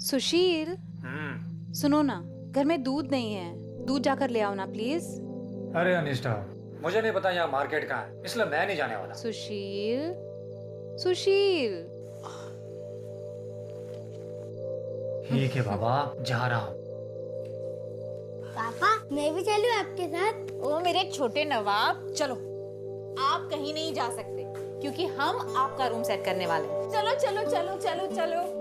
सुशील, सुनो ना, घर में दूध नहीं है, दूध जाकर ले आओ ना प्लीज। अरे अनिष्ठा, मुझे नहीं पता यहाँ मार्केट कहाँ है, इसलिए मैं नहीं जाने वाला। सुशील, सुशील। ठीक है बाबा, जा रहा हूँ। पापा मैं भी चलूं आपके साथ? ओ मेरे छोटे नवाब, चलो। आप कहीं नहीं जा सकते क्योंकि हम आपका रूम सेट करने वाले हैं। चलो चलो चलो चलो चलो।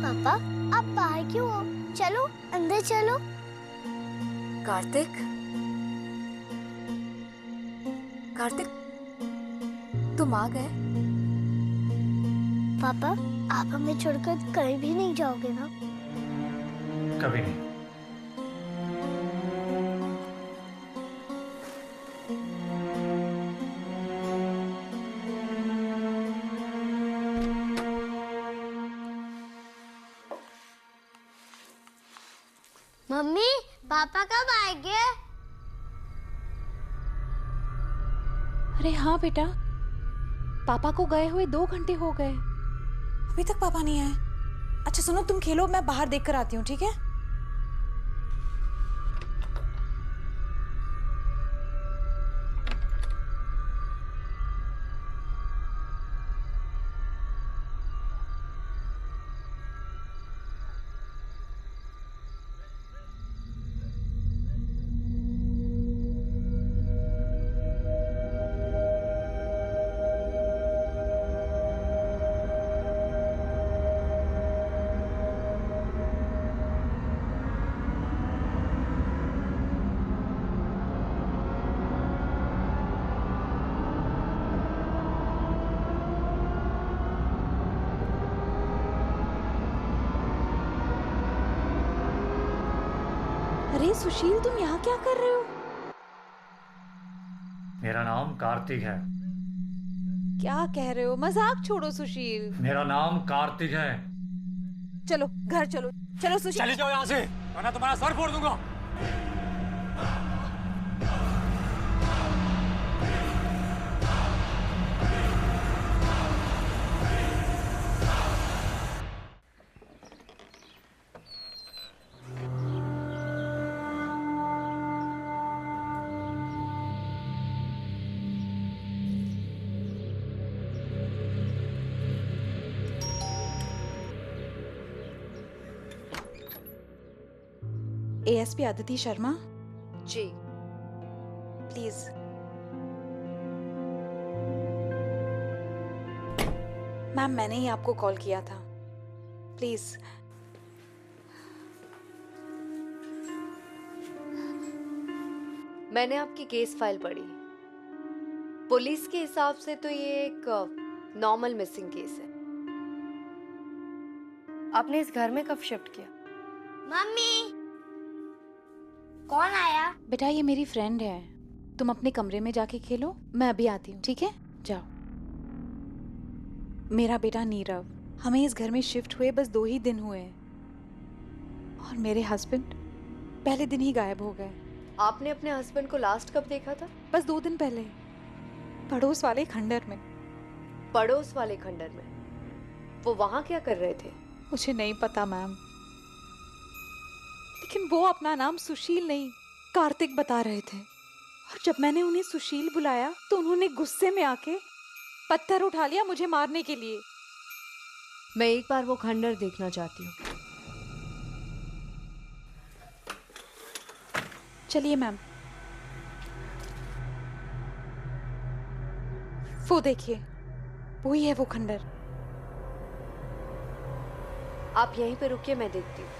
पापा आप बाहर क्यों हो? चलो अंदर चलो। कार्तिक, कार्तिक, तुम आ गए? पापा आप हमें छोड़कर कहीं भी नहीं जाओगे ना? कभी नहीं। मम्मी पापा कब आएंगे? अरे हाँ बेटा, पापा को गए हुए 2 घंटे हो गए, अभी तक पापा नहीं आए। अच्छा सुनो, तुम खेलो, मैं बाहर देख कर आती हूँ, ठीक है? अरे सुशील, तुम यहाँ क्या कर रहे हो? मेरा नाम कार्तिक है। क्या कह रहे हो? मजाक छोड़ो सुशील। मेरा नाम कार्तिक है। चलो घर चलो, चलो सुशील। चली जाओ यहाँ से, वरना तुम्हारा सर फोड़ दूंगा। ASP Aditi Sharma ji. Please. Ma'am, मैंने ही आपको कॉल किया था, प्लीज। मैंने आपकी केस फाइल पढ़ी। पुलिस के हिसाब से तो ये एक नॉर्मल मिसिंग केस है। आपने इस घर में कब शिफ्ट किया? मम्मी कौन आया? बेटा ये मेरी फ्रेंड है, तुम अपने कमरे में जाके खेलो, मैं अभी आती हूँ, ठीक है? जाओ। मेरा बेटा नीरव, हमें इस घर में शिफ्ट हुए बस 2 ही दिन हुए और मेरे हस्बैंड पहले दिन ही गायब हो गए। आपने अपने हस्बैंड को लास्ट कब देखा था? बस 2 दिन पहले, पड़ोस वाले खंडर में। पड़ोस वाले खंडर में? वो वहां क्या कर रहे थे? मुझे नहीं पता मैम, लेकिन वो अपना नाम सुशील नहीं कार्तिक बता रहे थे, और जब मैंने उन्हें सुशील बुलाया तो उन्होंने गुस्से में आके पत्थर उठा लिया मुझे मारने के लिए। मैं एक बार वो खंडर देखना चाहती हूँ। चलिए मैम, वो देखिए, वही है वो खंडर। आप यहीं पे रुकिए, मैं देखती हूँ।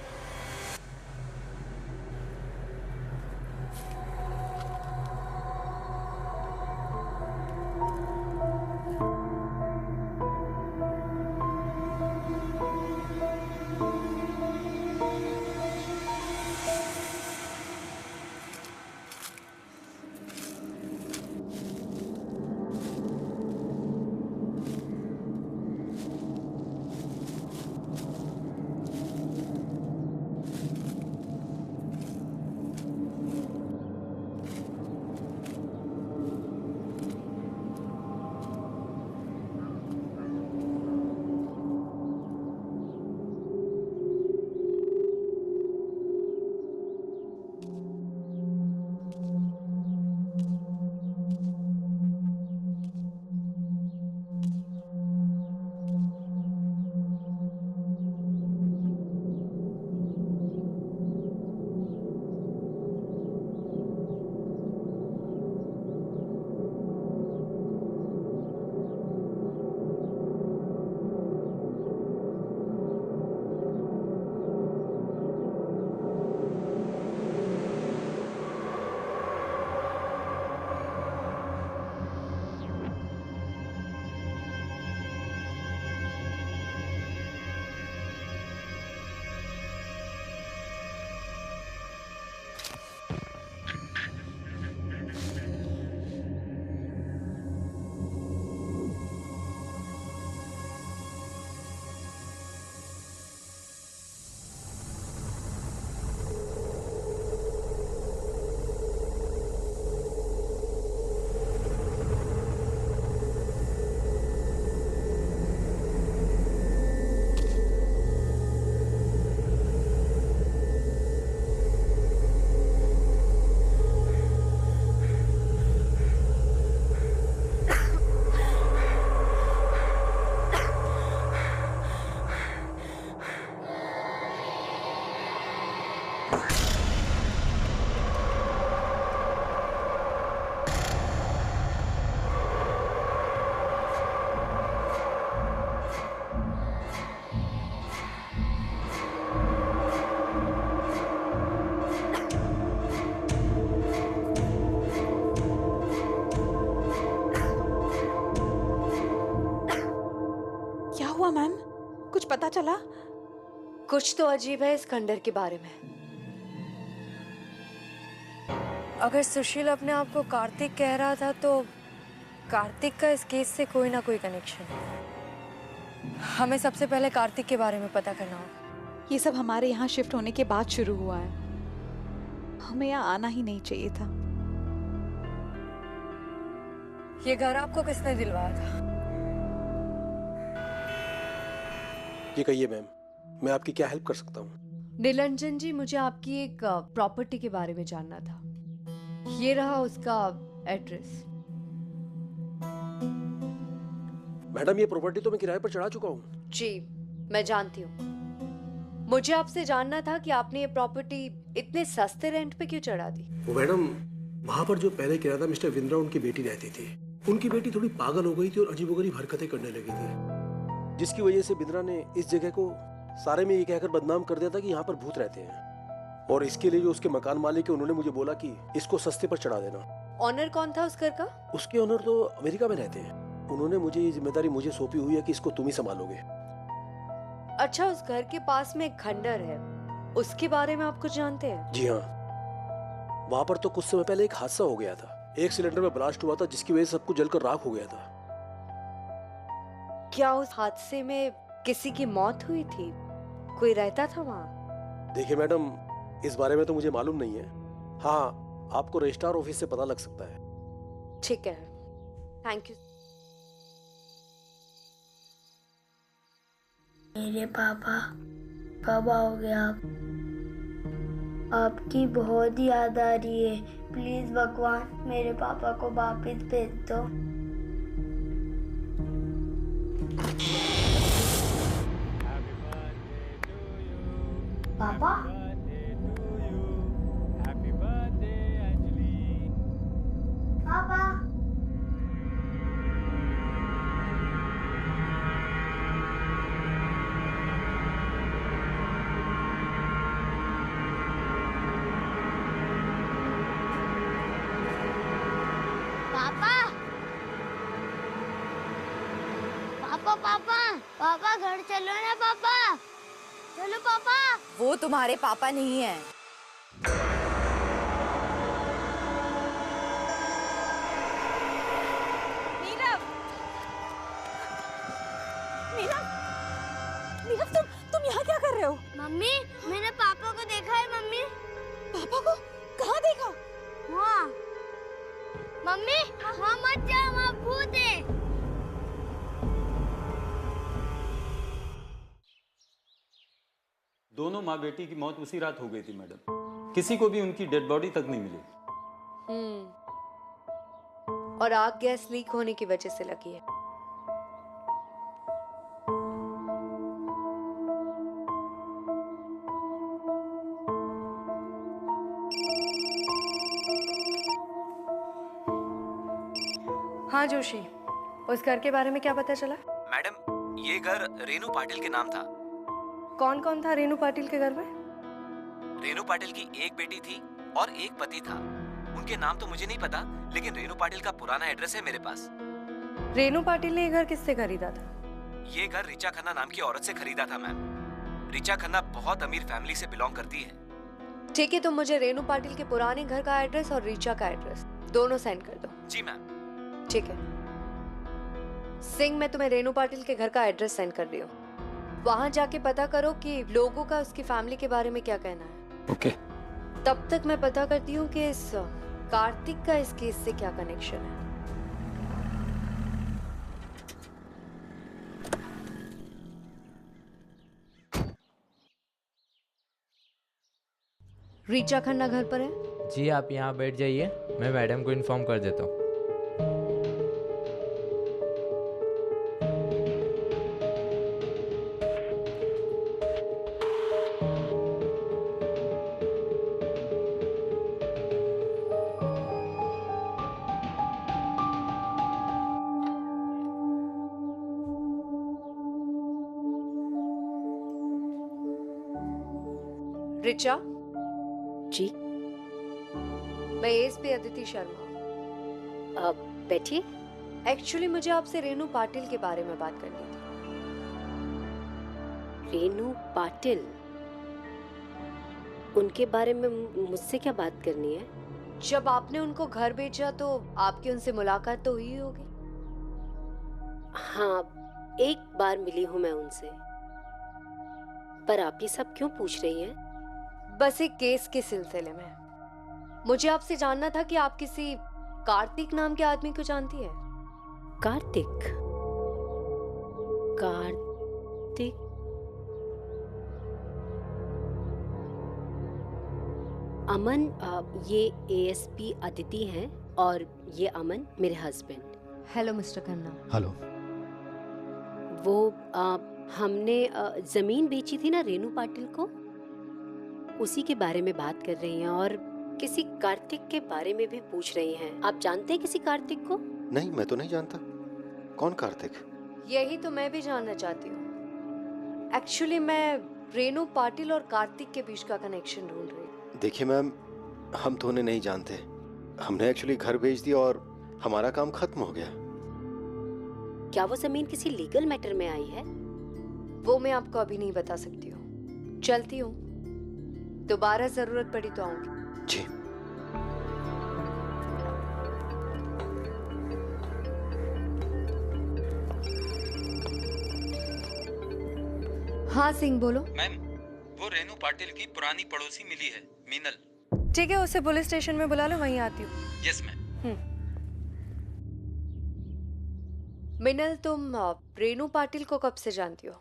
चला? कुछ तो अजीब है इस खंडर के बारे में। अगर सुशील अपने आप को कार्तिक कह रहा था तो कार्तिक का इस केस से कोई ना कोई कनेक्शन है। हमें सबसे पहले कार्तिक के बारे में पता करना होगा। ये सब हमारे यहाँ शिफ्ट होने के बाद शुरू हुआ है। हमें यहाँ आना ही नहीं चाहिए था। ये घर आपको किसने दिलवाया था? ये कहिए मैम, मैं आपकी क्या हेल्प कर सकता हूँ? निरंजन जी, मुझे आपकी एक प्रॉपर्टी के बारे में जानना था। ये रहा उसका एड्रेस। मैडम, ये प्रॉपर्टी तो मैं किराए पर चढ़ा चुका हूँ। जी, मैं जानती हूँ। मुझे आपसे जानना था कि आपने ये प्रॉपर्टी इतने सस्ते रेंट पे क्यों चढ़ा दी? वो मैडम, वहाँ पर जो पहले किराया मिस्टर विंद्रा उनकी बेटी रहती थी। उनकी बेटी थोड़ी पागल हो गई थी और अजीबोगरीब हरकतें करने लगी थी, जिसकी वजह से बिंद्रा ने इस जगह को सारे में ये कहकर बदनाम कर दिया था कि यहाँ पर भूत रहते हैं। और इसके लिए जो उसके मकान मालिक है, उन्होंने मुझे बोला कि इसको सस्ते पर चढ़ा देना। ऑनर कौन था उस घर का? उसके ऑनर तो अमेरिका में रहते हैं। उन्होंने मुझे ये जिम्मेदारी मुझे सौंपी हुई है कि इसको तुम ही संभालोगे। अच्छा, उस घर के पास में एक खंडर है, उसके बारे में आप कुछ जानते हैं? जी हाँ, वहाँ पर तो कुछ समय पहले एक हादसा हो गया था। एक सिलेंडर में ब्लास्ट हुआ था, जिसकी वजह से सब कुछ जलकर राख हो गया था। क्या उस हादसे में किसी की मौत हुई थी? कोई रहता था वहाँ? देखिए मैडम, इस बारे में तो मुझे मालूम नहीं है। हाँ, आपको रजिस्ट्रार ऑफिस से पता लग सकता है। ठीक है, थैंक यू। मेरे पापा कब आओगे आप? आपकी बहुत याद आ रही है। प्लीज भगवान, मेरे पापा को वापस भेज दो। पापा, पापा, पापा, पापा, पापा, पापा, घर चलो ना पापा। चलो पापा। वो तुम्हारे पापा नहीं है। नीरव, नीरव, नीरव, तुम यहाँ क्या कर रहे हो? मम्मी, मैंने पापा को देखा है। मम्मी, पापा को कहाँ देखा? वहाँ। मम्मी, वहाँ मत जाओ, वहाँ भूत है। दोनों माँ बेटी की मौत उसी रात हो गई थी मैडम। किसी को भी उनकी डेड बॉडी तक नहीं मिली। और आग गैस लीक होने की वजह से लगी है। हाँ जोशी, उस घर के बारे में क्या पता चला? मैडम, ये घर रेनू पाटिल के नाम था। कौन कौन था रेनू पाटिल के घर में? रेनू पाटिल की एक बेटी थी और एक पति था। उनके नाम तो मुझे नहीं पता, लेकिन रेनू पाटिल का पुराना एड्रेस है मेरे पास। रेनू पाटिल ने ये घर किससे खरीदा था? ये घर रिचा खन्ना नाम की औरत से खरीदा था मैम। रिचा खन्ना बहुत अमीर फैमिली से बिलोंग करती है। ठीक है, तो मुझे रेनू पाटिल के पुराने घर का एड्रेस और रीचा का एड्रेस दोनों सेंड कर दो। जी मैम। ठीक है सिंह, मैं तुम्हें रेनू पाटिल के घर का एड्रेस सेंड कर रही हूँ। वहां जाके पता करो कि लोगों का उसकी फैमिली के बारे में क्या कहना है। ओके। तब तक मैं पता करती हूँ कि इस कार्तिक का इस केस से क्या कनेक्शन है। रीचा खन्ना घर पर है? जी, आप यहाँ बैठ जाइए, मैं मैडम को इन्फॉर्म कर देता हूँ। रिचा जी। मैं एसपी अदिति शर्मा। बैठिए। एक्चुअली मुझे आपसे रेनू पाटिल के बारे में बात करनी थी। रेनू पाटिल, उनके बारे में मुझसे क्या बात करनी है? जब आपने उनको घर भेजा तो आपकी उनसे मुलाकात तो हुई होगी। हाँ, एक बार मिली हूँ मैं उनसे। पर आप ये सब क्यों पूछ रही हैं? बस एक केस के सिलसिले में मुझे आपसे जानना था कि आप किसी कार्तिक नाम के आदमी को जानती है? कार्तिक? कार्तिक? अमन, ये एएसपी अदिति हैं और ये अमन मेरे husband. Hello mister Khanna. Hello. वो हमने जमीन बेची थी ना रेनू पाटिल को, उसी के बारे में बात कर रही हैं और किसी कार्तिक के बारे में भी पूछ रही हैं। आप जानते हैं किसी कार्तिक को? नहीं, मैं तो नहीं जानता। कौन कार्तिक? यही तो मैं भी जानना चाहती हूँ। एक्चुअली मैं रेनू पाटिल और कार्तिक के बीच का कनेक्शन ढूंढ रही हूँ। देखिए मैम, हम तो उन्हें नहीं जानते। हमने एक्चुअली घर बेच दिया और हमारा काम खत्म हो गया। क्या वो जमीन किसी लीगल मैटर में आई है? वो मैं आपको अभी नहीं बता सकती हूँ। चलती हूँ, दोबारा जरूरत पड़ी तो आऊंगी। जी। हाँ सिंह बोलो। मैम, वो रेनू पाटिल की पुरानी पड़ोसी मिली है, मीनल। ठीक है, उसे पुलिस स्टेशन में बुला लो, वहीं आती हूँ। Yes ma'am. मिनल, तुम रेनू पाटिल को कब से जानती हो?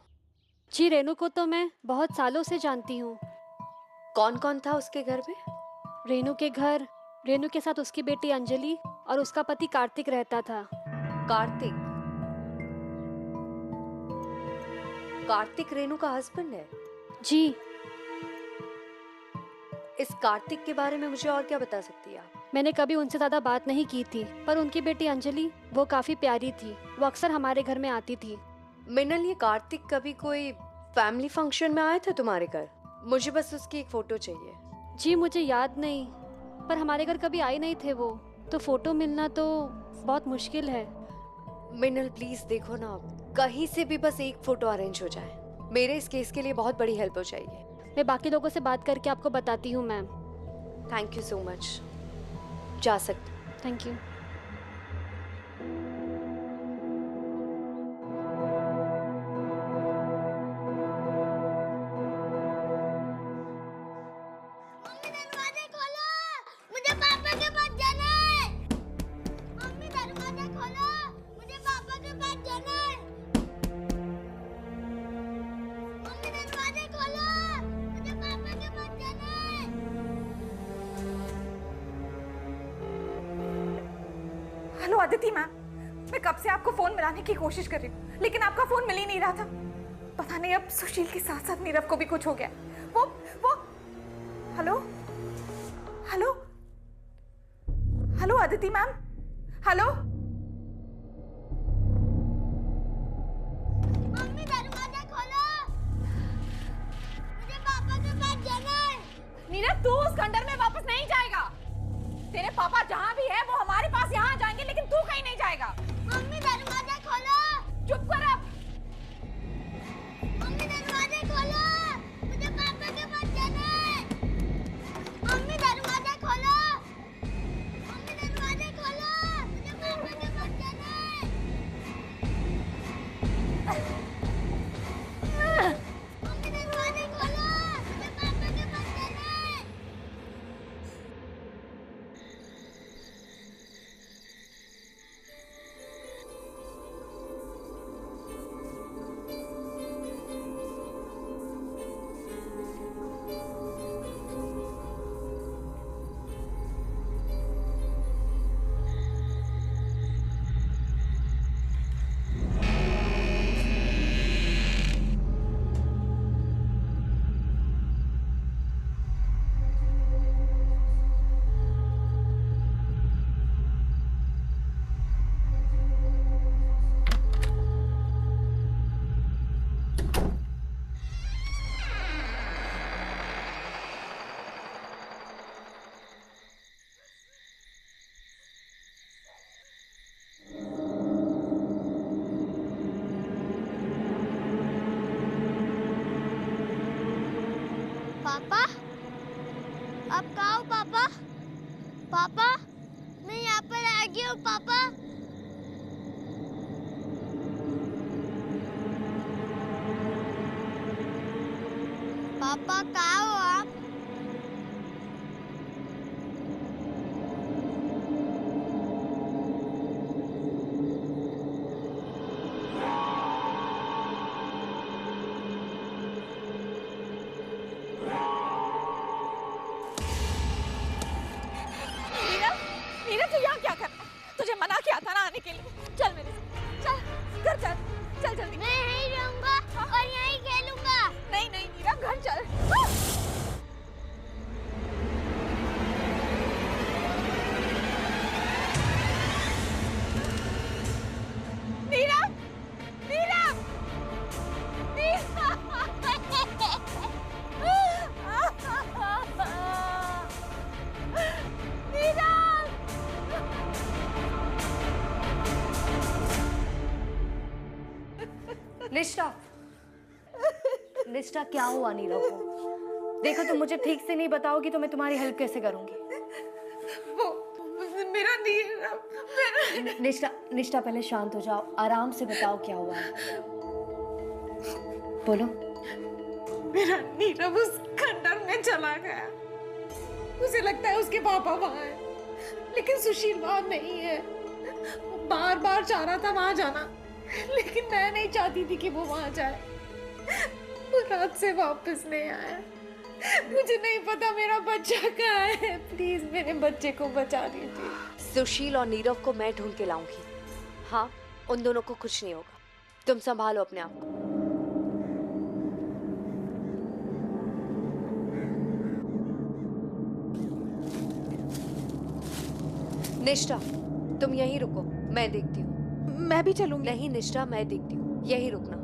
जी, रेनू को तो मैं बहुत सालों से जानती हूँ। कौन कौन था उसके घर में? रेनू के घर रेनू के साथ उसकी बेटी अंजलि और उसका पति कार्तिक रहता था। कार्तिक? कार्तिक रेनू का हस्बैंड है? जी। इस कार्तिक के बारे में मुझे और क्या बता सकती है आप? मैंने कभी उनसे ज्यादा बात नहीं की थी, पर उनकी बेटी अंजलि वो काफी प्यारी थी। वो अक्सर हमारे घर में आती थी। मिनल, ये कार्तिक कभी कोई फैमिली फंक्शन में आए थे तुम्हारे घर? मुझे बस उसकी एक फोटो चाहिए। जी मुझे याद नहीं, पर हमारे घर कभी आए नहीं थे वो, तो फोटो मिलना तो बहुत मुश्किल है। मिनल प्लीज देखो ना, आप कहीं से भी बस एक फोटो अरेंज हो जाए। मेरे इस केस के लिए बहुत बड़ी हेल्प हो जाएगी। मैं बाकी लोगों से बात करके आपको बताती हूँ ma'am. Thank you so much. जा सकते। Thank you. Hello Aditi ma'am, मैं कब से आपको फोन मिलाने की कोशिश कर रही हूँ, लेकिन आपका फोन मिल ही नहीं रहा था। पता नहीं अब सुशील के साथ साथ नीरव को भी कुछ हो गया। वो hello hello hello Aditi ma'am, hello. Mummy दरवाजा खोलो, मुझे पापा के पास जाना है। नीरव, तू उस खंडर में वापस नहीं जाएगा। तेरे पापा जहाँ भी है वो हमारे पास यहाँ जाएंगे, लेकिन तू कहीं नहीं जाएगा। मम्मी दरवाजा खोलो। चुप कर अब। मम्मी दरवाजा खोलो, मुझे पापा के पास जाना है। मम्मी दरवाजा खोलो, मम्मी दरवाजा खोलो, मुझे पापा के पास जाना है। मम्मी दरवाजा खोलो, मुझे पापा के पास जाना है। पापा, आप कहाँ हो पापा? पापा, मैं यहाँ पर आ गई हूँ पापा। पापा कहाँ हो आप? नीरव तू यहाँ क्या कर रहा है? तुझे मना किया था ना आने के लिए। चल मेरे साथ, चल घर चल, चल जल्दी। मैं यहीं रहूंगा और यहीं खेलूंगा। नहीं नहीं नीरव घर चल। नीरव, नीरव, निष्ठा, निष्ठा क्या हुआ नीरव को? देखो तुम मुझे ठीक से नहीं बताओगी तो मैं तुम्हारी हेल्प कैसे करूंगी? वो मेरा नीरव, निष्ठा, निष्ठा पहले शांत हो जाओ, आराम से बताओ क्या हुआ है। बोलो। मेरा नीरव उस खंडर में चला गया। उसे लगता है उसके पापा वहां है, लेकिन सुशील वहां नहीं है। वो बार बार चाह रहा था वहां जाना, लेकिन मैं नहीं चाहती थी कि वो वहां जाए। वो रात से वापस नहीं आया। मुझे नहीं पता मेरा बच्चा कहाँ है। प्लीज मेरे बच्चे को बचा दीजिए। सुशील और नीरव को मैं ढूंढ के लाऊंगी। हाँ, उन दोनों को कुछ नहीं होगा। तुम संभालो अपने आप को। निष्ठा, तुम यहीं रुको, मैं देखती हूँ। मैं भी चलूंगी। नहीं निष्ठा, मैं देखती हूँ, यहीं रुकना।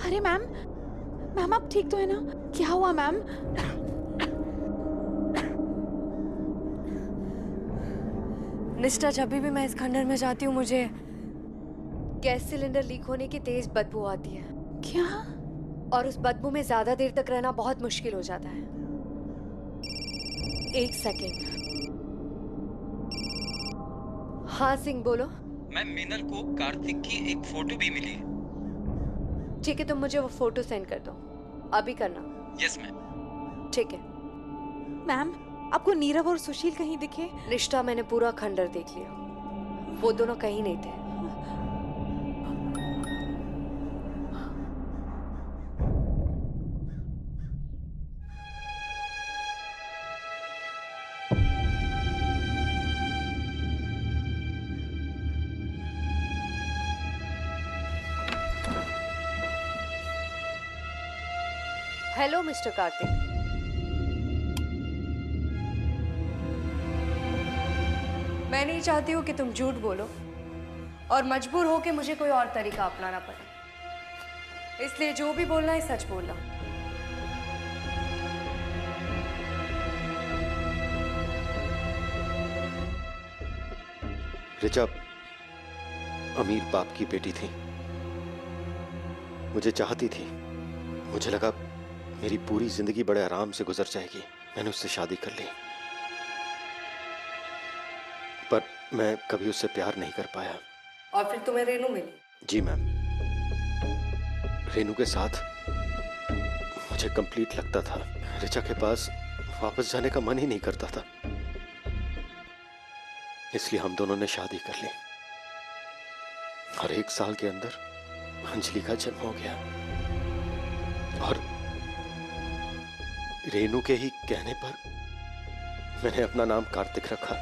अरे मैम, मैम आप ठीक तो है ना? क्या हुआ मैम? निष्ठा, जब भी मैं इस खंडर में जाती हूँ मुझे गैस सिलेंडर लीक होने की तेज बदबू आती है। क्या? और उस बदबू में ज्यादा देर तक रहना बहुत मुश्किल हो जाता है। एक सेकेंड। हाँ सिंह, बोलो। मैम, मीनल को कार्तिक की एक फोटो भी मिली है। ठीक है, तुम मुझे वो फोटो सेंड कर दो, अभी करना। Yes ma'am. ठीक है। मैम, आपको नीरव और सुशील कहीं दिखे? निष्ठा, मैंने पूरा खंडर देख लिया, वो दोनों कहीं नहीं थे। Hello mister Kartik. मैं नहीं चाहती हूँ कि तुम झूठ बोलो और मजबूर हो के मुझे कोई और तरीका अपनाना पड़े, इसलिए जो भी बोलना है सच बोलना। ऋचा अमीर बाप की बेटी थी, मुझे चाहती थी। मुझे लगा मेरी पूरी जिंदगी बड़े आराम से गुजर जाएगी। मैंने उससे शादी कर ली, पर मैं कभी उससे प्यार नहीं कर पाया। और फिर तुम्हें रेनू मिली? जी मैम, रेनू के साथ मुझे कंप्लीट लगता था। ऋचा के पास वापस जाने का मन ही नहीं करता था, इसलिए हम दोनों ने शादी कर ली और 1 साल के अंदर अंजलि का जन्म हो गया। और रेनू के ही कहने पर मैंने अपना नाम कार्तिक रखा।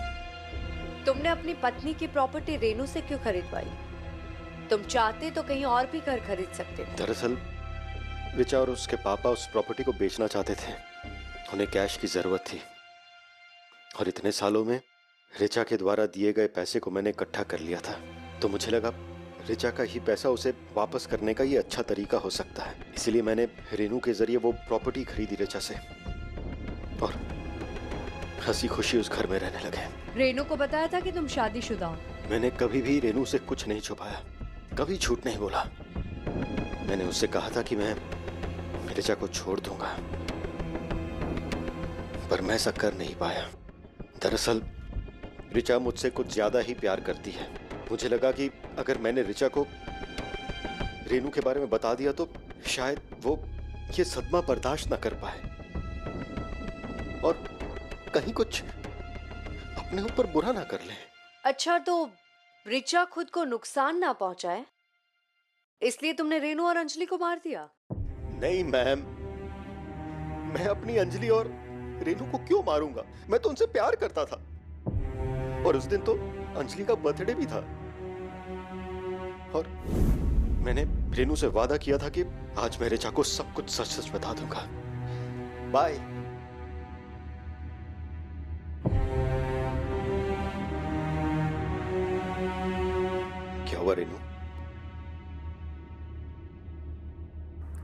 तुमने अपनी पत्नी की प्रॉपर्टी रेनू से क्यों खरीदवाई? तुम चाहते तो कहीं और भी घर खरीद सकते थे। दरअसल ऋचा और उसके पापा उस प्रॉपर्टी को बेचना चाहते थे, उन्हें कैश की जरूरत थी। और इतने सालों में ऋचा के द्वारा दिए गए पैसे को मैंने इकट्ठा कर लिया था, तो मुझे लगा ऋचा का ही पैसा उसे वापस करने का ये अच्छा तरीका हो सकता है। इसलिए मैंने रेनू के जरिए वो प्रॉपर्टी खरीदी ऋचा से और हंसी खुशी उस घर में रहने लगे। रेनू को बताया था कि तुम शादीशुदा हो? मैंने कभी भी रेनू से कुछ नहीं छुपाया, कभी झूठ नहीं बोला। मैंने उससे कहा था कि मैं ऋचा को छोड़ दूंगा, पर मैं ऐसा कर नहीं पाया। दरअसल ऋचा मुझसे कुछ ज्यादा ही प्यार करती है। मुझे लगा कि अगर मैंने ऋचा को रेनू के बारे में बता दिया तो शायद वो ये सदमा बर्दाश्त ना कर पाए और कहीं कुछ अपने ऊपर बुरा ना कर ले। अच्छा, तो ऋचा खुद को नुकसान ना पहुंचाए इसलिए तुमने रेनू और अंजलि को मार दिया? नहीं मैम, मैं अपनी अंजलि और रेनू को क्यों मारूंगा? मैं तो उनसे प्यार करता था और उस दिन तो अंजलि का बर्थडे भी था। और मैंने रेनू से वादा किया था कि आज मैं ऋचा को सब कुछ सच सच बता दूंगा। बाय। क्या हुआ रेनू?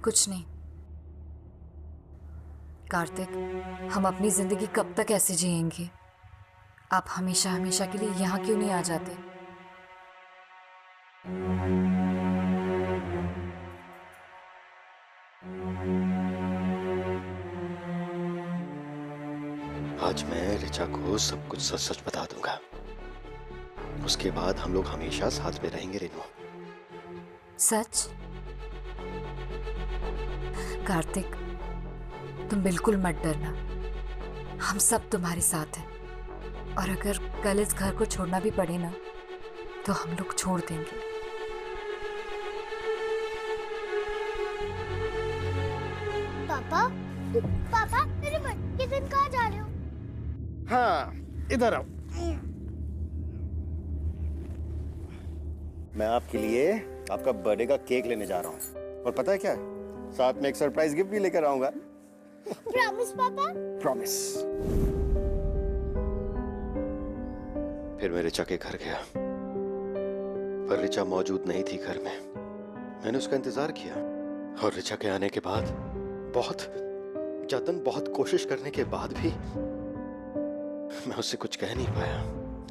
कुछ नहीं कार्तिक, हम अपनी जिंदगी कब तक ऐसे जिएंगे? आप हमेशा हमेशा के लिए यहाँ क्यों नहीं आ जाते? आज मैं ऋचा को सब कुछ सच सच बता दूंगा। उसके बाद हम लोग हमेशा साथ में रहेंगे रेनू। सच? कार्तिक, तुम बिल्कुल मत डरना, हम सब तुम्हारे साथ हैं। और अगर कल इस घर को छोड़ना भी पड़े ना, तो हम लोग छोड़ देंगे। पापा, पापा, मेरे बर्थडे के दिन कहाँ जा रहे हो? हाँ, इधर आओ। मैं आपके लिए आपका बर्थडे का केक लेने जा रहा हूँ और पता है क्या, साथ में एक सरप्राइज गिफ्ट भी लेकर आऊंगा। प्रॉमिस पापा? प्रॉमिस। फिर मैं ऋचा के घर गया, पर ऋचा मौजूद नहीं थी घर में। मैंने उसका इंतजार किया और ऋचा के आने के बाद बहुत जतन, बहुत कोशिश करने के बाद भी मैं उससे कुछ कह नहीं पाया।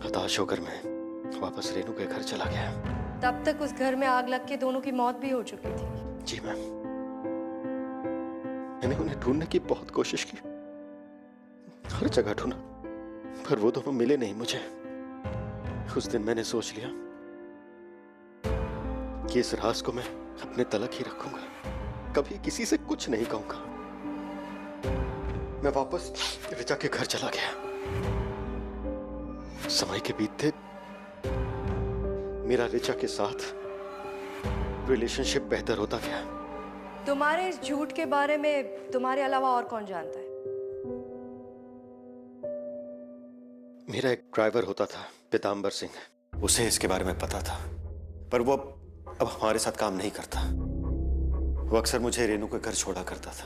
हताश होकर मैं वापस रेनू के घर चला गया। तब तक उस घर में आग लग के दोनों की मौत भी हो चुकी थी। जी मैम, मैंने उन्हें ढूंढने की बहुत कोशिश की, हर जगह ढूंढा, पर वो दोनों मिले नहीं मुझे। उस दिन मैंने सोच लिया कि इस राज को मैं अपने तलक ही रखूंगा, कभी किसी से कुछ नहीं कहूंगा। मैं वापस ऋचा के घर चला गया। समय के बीतते मेरा ऋचा के साथ रिलेशनशिप बेहतर होता गया। तुम्हारे इस झूठ के बारे में तुम्हारे अलावा और कौन जानता है? मेरा एक ड्राइवर होता था, पीताम्बर सिंह, उसे इसके बारे में पता था, पर वो अब हमारे साथ काम नहीं करता। वो अक्सर मुझे रेनू के घर छोड़ा करता था।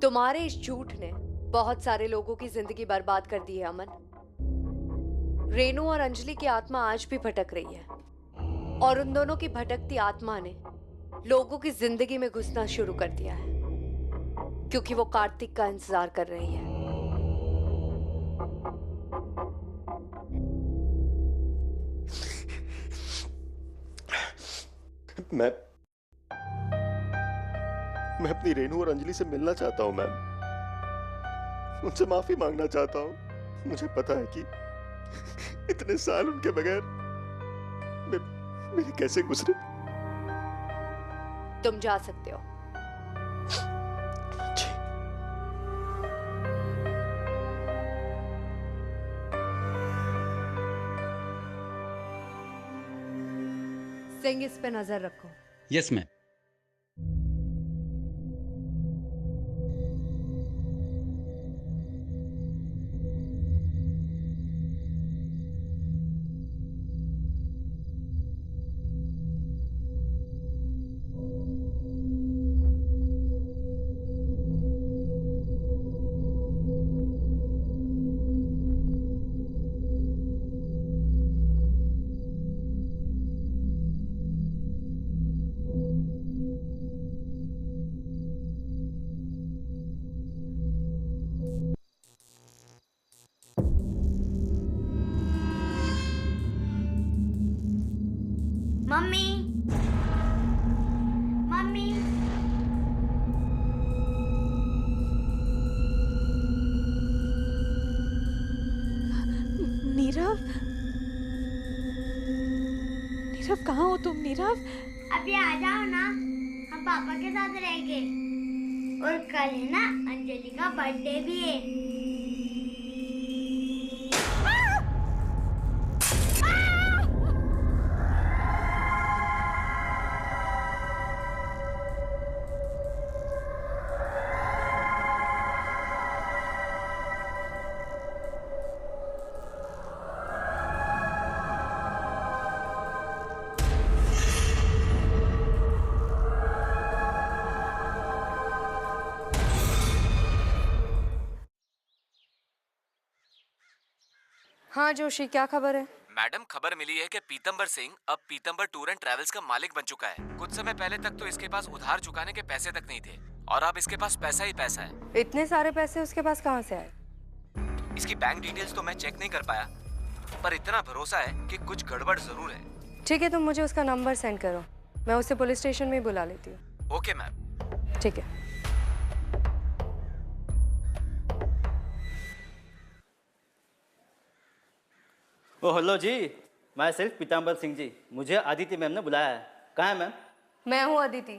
तुम्हारे इस झूठ ने बहुत सारे लोगों की जिंदगी बर्बाद कर दी है अमन। रेनू और अंजलि की आत्मा आज भी भटक रही है, और उन दोनों की भटकती आत्मा ने लोगों की जिंदगी में घुसना शुरू कर दिया है, क्योंकि वो कार्तिक का इंतजार कर रही है। मैं अपनी रेनू और अंजलि से मिलना चाहता हूँ मैम। उनसे माफी मांगना चाहता हूँ। मुझे पता है कि इतने साल उनके बगैर मेरे कैसे गुजरे। तुम जा सकते हो। सिंह, इस पे नजर रखो। Yes ma'am. Mummy, mummy, Nirav, Nirav कहाँ हो तुम? नीरव, अभी आ जाओ ना, हम पापा के साथ रहेंगे। और कल है ना अंजलि का बर्थडे भी है। हाँ जोशी, क्या खबर है? मैडम, खबर मिली है कि पीतम्बर सिंह अब पीतम्बर टूर एंड ट्रेवल्स का मालिक बन चुका है। कुछ समय पहले तक तो इसके पास उधार चुकाने के पैसे तक नहीं थे, और अब इसके पास पैसा ही पैसा है। इतने सारे पैसे उसके पास कहाँ से आए? इसकी बैंक डिटेल्स तो मैं चेक नहीं कर पाया, पर इतना भरोसा है कि कुछ गड़बड़ जरूर है। ठीक है, तुम मुझे उसका नंबर सेंड करो, मैं उसे पुलिस स्टेशन में ही बुला लेती हूँ। Okay ma'am. ठीक है। ओ हेलो जी, मैं सिर्फ पीताम्बर सिंह जी, मुझे आदित्य मैम ने बुलाया है। कहाँ है मैम? मैं हूँ अदिति।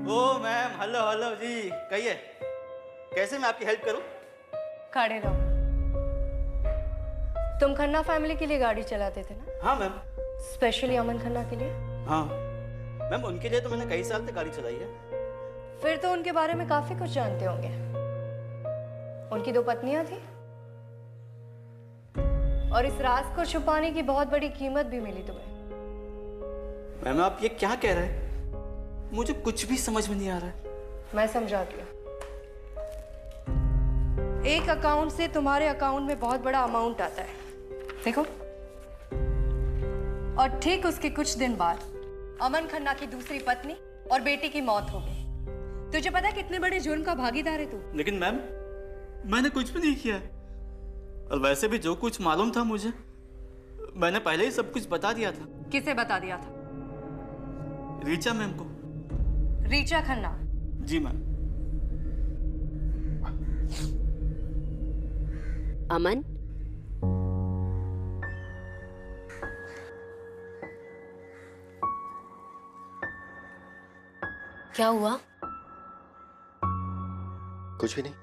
ओ मैम, हेलो हेलो जी, कहिए कैसे मैं आपकी हेल्प करूँ? खड़े रहो। तुम खन्ना फैमिली के लिए गाड़ी चलाते थे ना? हाँ मैम। स्पेशली अमन खन्ना के लिए? हाँ मैम, उनके लिए तो मैंने कई साल तक गाड़ी चलाई है। फिर तो उनके बारे में काफी कुछ जानते होंगे। उनकी 2 पत्नियां थी, और इस राज को छुपाने की बहुत बड़ी कीमत भी मिली तुम्हें। मैम आप ये क्या कह रहे हैं? मुझे कुछ भी समझ में नहीं आ रहा है। मैं समझाती हूँ। एक अकाउंट से तुम्हारे अकाउंट में बहुत बड़ा अमाउंट आता है, देखो। और ठीक उसके कुछ दिन बाद अमन खन्ना की दूसरी पत्नी और बेटी की मौत हो गई। तुझे पता है कितने बड़े जुर्म का भागीदार है तू? लेकिन मैम मैंने कुछ भी नहीं किया, और वैसे भी जो कुछ मालूम था मुझे, मैंने पहले ही सब कुछ बता दिया था। किसे बता दिया था? रीचा मैम को। रीचा खन्ना? जी मैम। अमन, क्या हुआ? कुछ भी नहीं।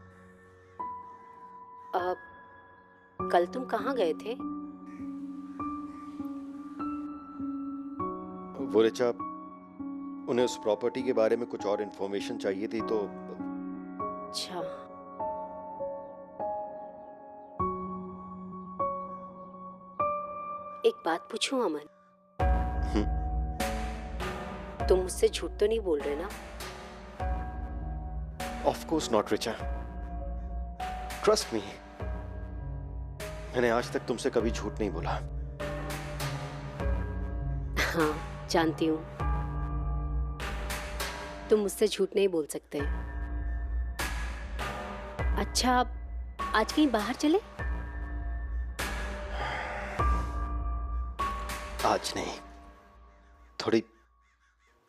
कल तुम कहाँ गए थे? वो रिचा, उन्हें उस प्रॉपर्टी के बारे में कुछ और इन्फॉर्मेशन चाहिए थी तो। अच्छा, एक बात पूछूं अमन? तुम मुझसे झूठ तो नहीं बोल रहे ना? Of course not Richa, trust me, मैंने आज तक तुमसे कभी झूठ नहीं बोला। हाँ जानती हूँ, तुम मुझसे झूठ नहीं बोल सकते। अच्छा आज कहीं बाहर चले? आज नहीं, थोड़ी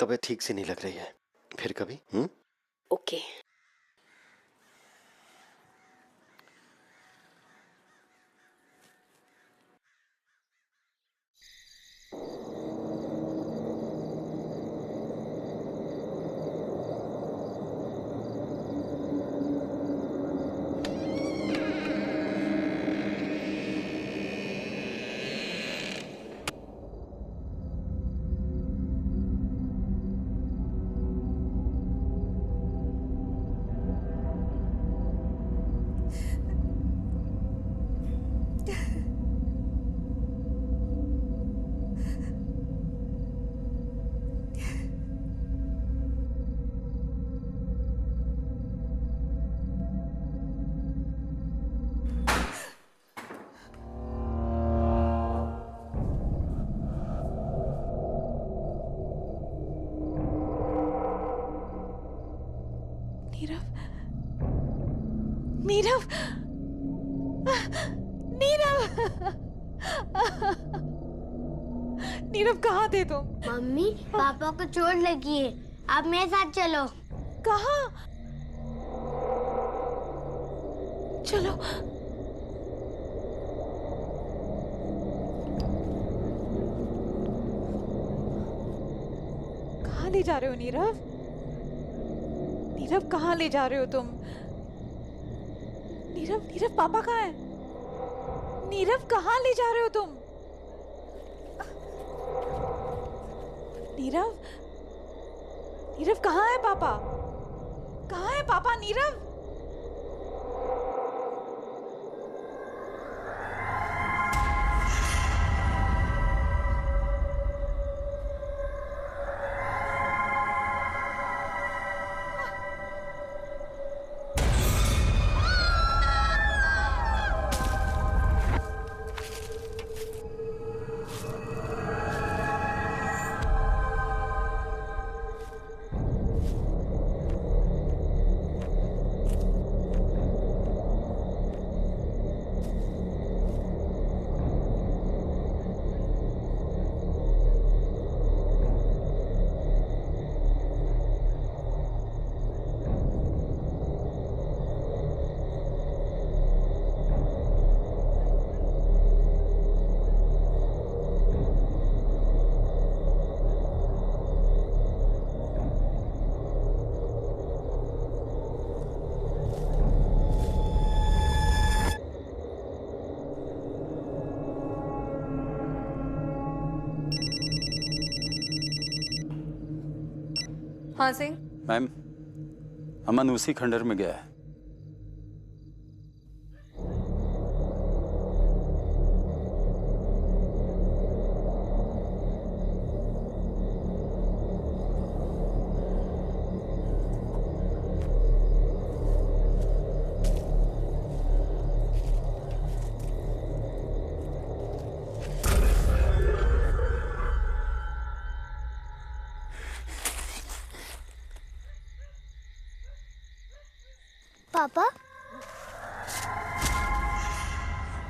तबीयत ठीक से नहीं लग रही है, फिर कभी। ओके। नीरव, नीरव, नीरव कहाँ थे तुम? मम्मी पापा को चोट लगी है, आप मेरे साथ चलो। कहाँ? चलो। कहाँ ले जा रहे हो नीरव? नीरव कहाँ ले जा रहे हो तुम? नीरव, नीरव पापा कहाँ है? नीरव कहाँ ले जा रहे हो तुम? नीरव, नीरव कहाँ है पापा? कहाँ है पापा? नीरव, हाँ सिंह। मैम, अमन उसी खंडर में गया है। पापा,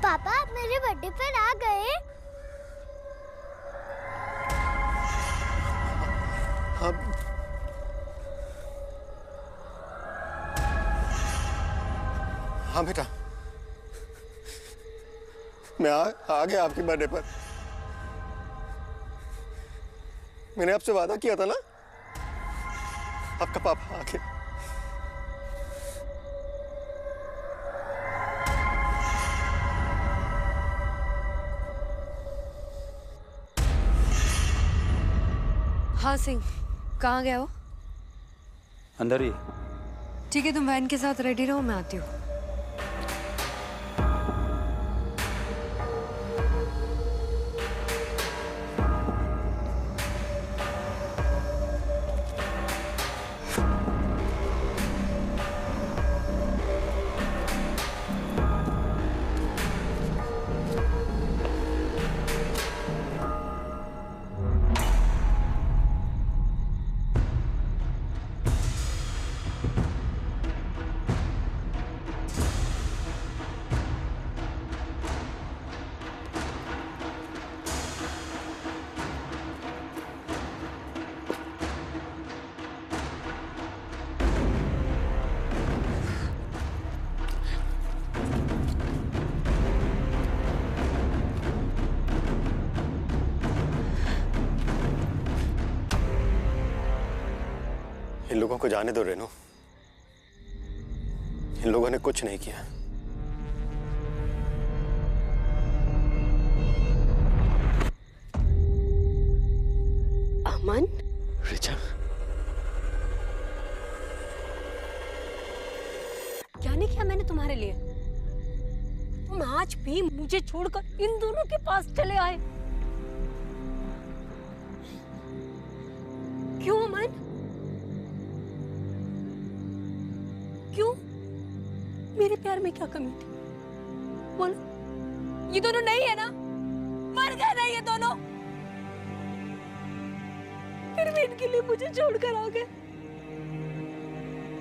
पापा आप मेरे बर्थडे पर आ गए? हाँ बेटा, मैं आ गया आपके बर्थडे पर। मैंने आपसे वादा किया था ना, आपका पापा आ गया। हाँ सिंह, कहाँ गया वो? अंदर ही। ठीक है, तुम वैन के साथ रेडी रहो, मैं आती हूँ। इन लोगों को जाने दो रेनू, इन लोगों ने कुछ नहीं किया। अमन, रिचा, क्या नहीं किया मैंने तुम्हारे लिए? तुम आज भी मुझे छोड़कर इन दोनों के पास चले आए। क्यों अमन? क्यों? मेरे प्यार में क्या कमी थी? बोलो। ये दोनों नहीं है ना? मर गए ना ये दोनों? फिर भी इनके लिए मुझे छोड़कर आ गए।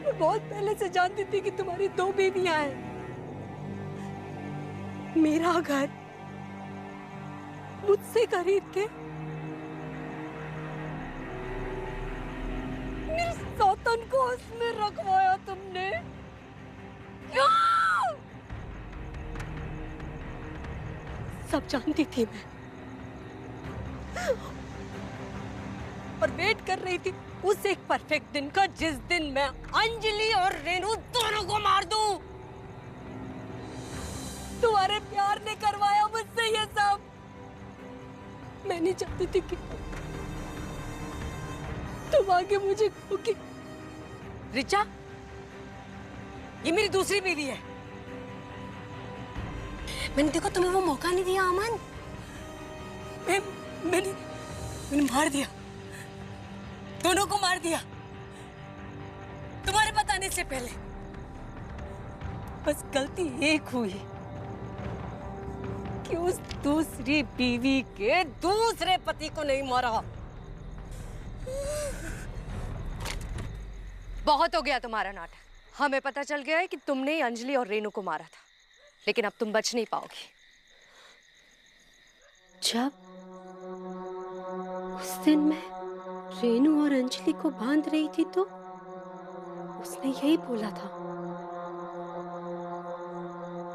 मैं बहुत पहले से जानती थी कि तुम्हारी 2 बेबियां हैं। मेरा घर मुझसे खरीद के मेरी सौतन को उसमें रखवाया तुमने। क्यों? सब जानती थी मैं, और वेट कर रही थी उस एक परफेक्ट दिन का जिस दिन मैं अंजलि और रेनू दोनों को मार दूं। तुम्हारे प्यार ने करवाया मुझसे ये सब। मैं नहीं चाहती थी कि तुम आगे मुझे कहोगे रिचा ये मेरी दूसरी बीवी है। मैंने देखो तुम्हें वो मौका नहीं दिया अमन। मैंने मार दिया, दोनों को मार दिया तुम्हारे बताने से पहले। बस गलती एक हुई कि उस दूसरी बीवी के दूसरे पति को नहीं मारा। बहुत हो गया तुम्हारा नाटक। हमें पता चल गया है कि तुमने ही अंजलि और रेनू को मारा था, लेकिन अब तुम बच नहीं पाओगी। जब उस दिन मैं रेनू और अंजलि को बांध रही थी तो उसने यही बोला था,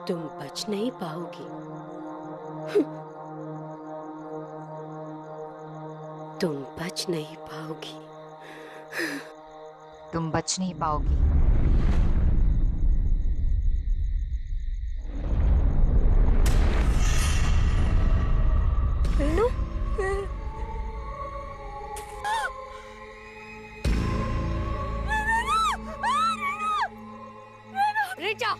तुम बच नहीं पाओगी। तुम बच नहीं पाओगी। तुम बच नहीं पाओगी। रेनू? रिचा!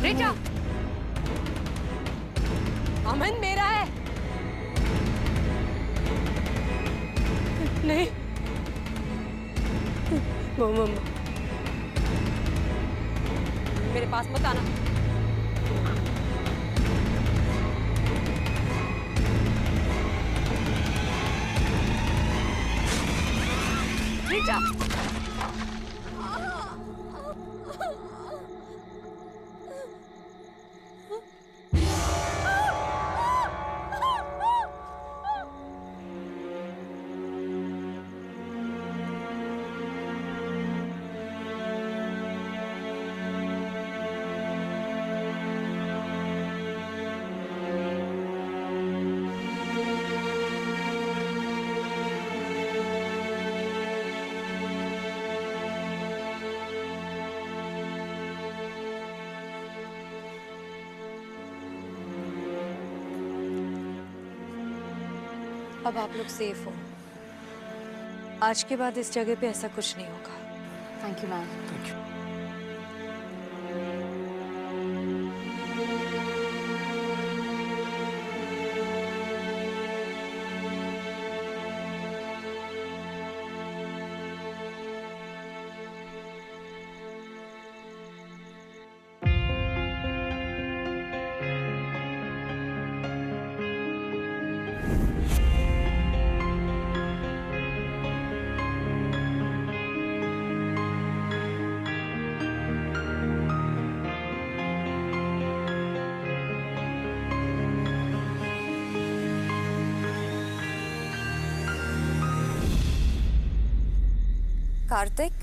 रिचा! अमन मेरा है। नहीं मम्मा मेरे पास मत आना। रिचा! अब आप लोग सेफ हो। आज के बाद इस जगह पे ऐसा कुछ नहीं होगा। Thank you ma'am. Thank you. Kartik,